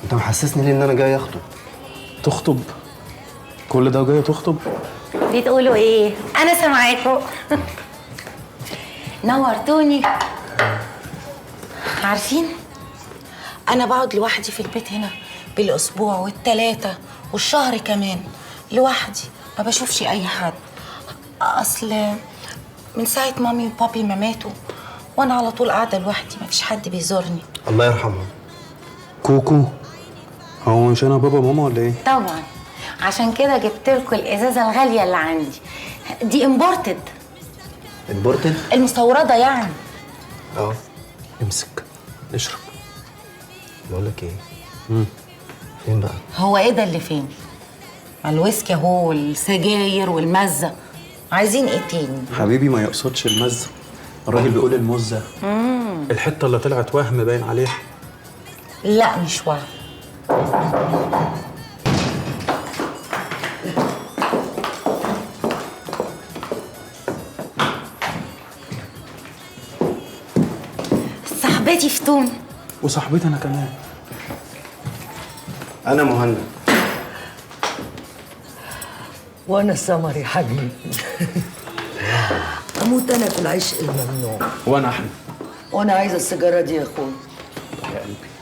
انت محسسني ليه ان انا جاي اخطب؟ تخطب؟ كل ده وجاي تخطب؟ بتقولوا ايه؟ انا سامعاكم. نورتوني. عارفين انا بقعد لوحدي في البيت هنا بالاسبوع والتلاتة والشهر كمان لوحدي، ما بشوفش اي حد. اصل من ساعة مامي وبابي ما ماتوا وانا على طول قاعدة لوحدي، ما فيش حد بيزورني. الله يرحمها. كوكو، هو مش انا بابا ماما ولا ايه؟ طبعا، عشان كده جبت لكم الازازة الغالية اللي عندي دي. امبورتد. امبورتد؟ المستوردة يعني. اه. امسك اشرب. بقول لك ايه؟ فين بقى؟ هو ايه ده اللي فين؟ ما الويسكي اهو والسجاير والمزة، عايزين ايه تاني؟ حبيبي ما يقصدش المزة، الراجل بيقول المزة. الحتة اللي طلعت وهم باين عليها. لا مش وهم. صاحبتي فتون. وصاحبتي انا كمان. انا مهند. وانا سمر يا حبيبي. اموت انا في العشق الممنوع. وانا احمد. وانا عايزه السيجاره دي يا اخويا. يا قلبي.